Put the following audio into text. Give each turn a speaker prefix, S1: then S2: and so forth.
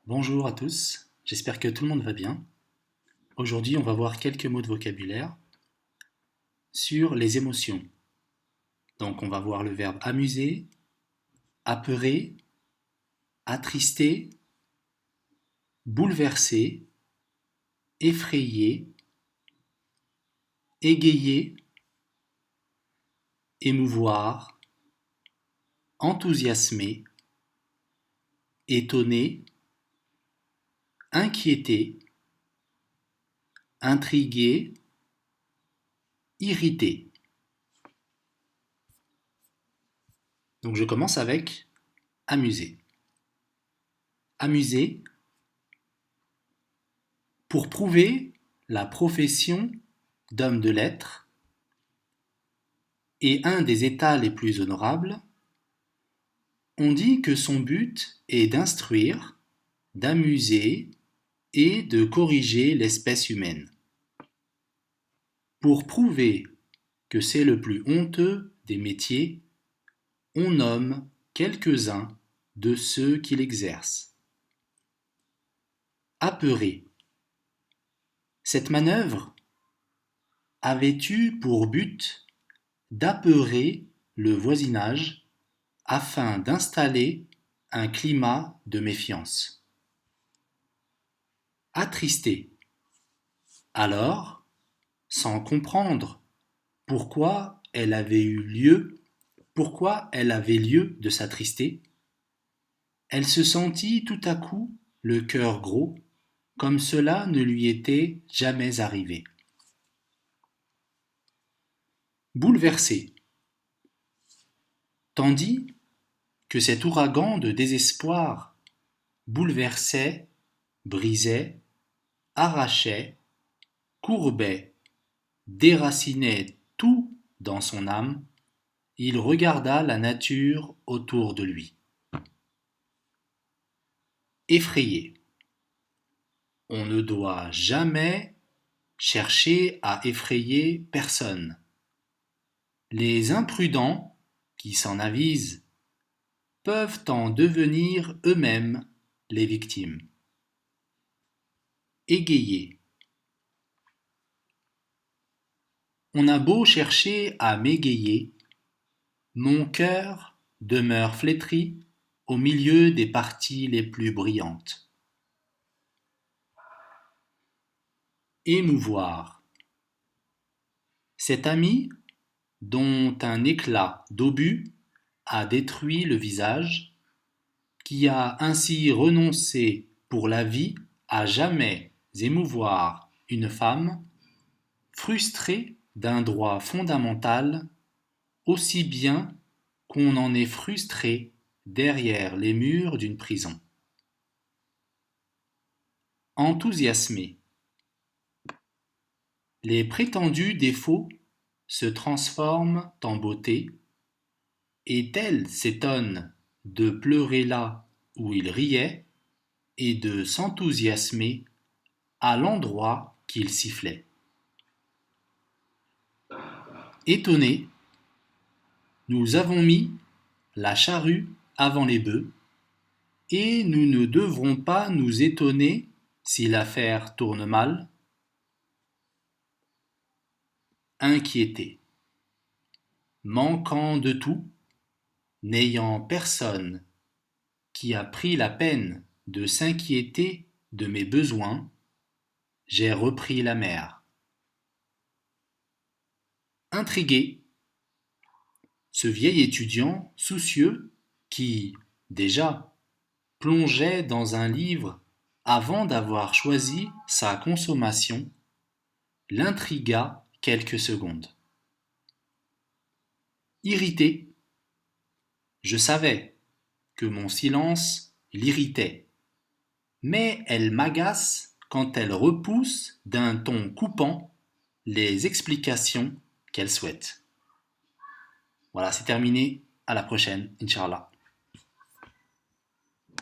S1: Bonjour à tous, j'espère que tout le monde va bien. Aujourd'hui, on va voir quelques mots de vocabulaire sur les émotions. Donc, on va voir le verbe amuser, apeurer, attrister, bouleverser, effrayer, égayer, émouvoir, enthousiasmer, étonner, inquiéter, intriguer, irriter. Donc, je commence avec amuser. Amuser pour prouver la profession d'homme de lettres et un des états les plus honorables, on dit que son but est d'instruire, d'amuser et de corriger l'espèce humaine. Pour prouver que c'est le plus honteux des métiers, on nomme quelques-uns de ceux qui l'exercent. Apeurer. Cette manœuvre avait eu pour but d'apeurer le voisinage afin d'installer un climat de méfiance. Attrister. Alors, sans comprendre pourquoi elle avait lieu de s'attrister, elle se sentit tout à coup le cœur gros, comme cela ne lui était jamais arrivé. Bouleversé. Tandis que cet ouragan de désespoir bouleversait, brisait, arrachait, courbait, déracinait tout dans son âme, il regarda la nature autour de lui. Effrayé. On ne doit jamais chercher à effrayer personne. Les imprudents qui s'en avisent peuvent en devenir eux-mêmes les victimes. Égayer. On a beau chercher à m'égayer, mon cœur demeure flétri au milieu des parties les plus brillantes. Émouvoir. Cet ami, dont un éclat d'obus a détruit le visage, qui a ainsi renoncé pour la vie à jamais émouvoir une femme, frustrée d'un droit fondamental, aussi bien qu'on en est frustré derrière les murs d'une prison. Enthousiasmer. Les prétendus défauts se transforment en beauté, et tel s'étonne de pleurer là où il riait, et de s'enthousiasmer à l'endroit qu'il sifflait. Étonné, nous avons mis la charrue avant les bœufs, et nous ne devrons pas nous étonner si l'affaire tourne mal. Inquiété. Manquant de tout, n'ayant personne qui a pris la peine de s'inquiéter de mes besoins, j'ai repris la mer. Intrigué. Ce vieil étudiant soucieux qui, déjà, plongeait dans un livre avant d'avoir choisi sa consommation, l'intrigua quelques secondes. Irrité. Je savais que mon silence l'irritait, mais elle m'agace quand elle repousse d'un ton coupant les explications qu'elle souhaite. Voilà, c'est terminé. À la prochaine, Inch'Allah.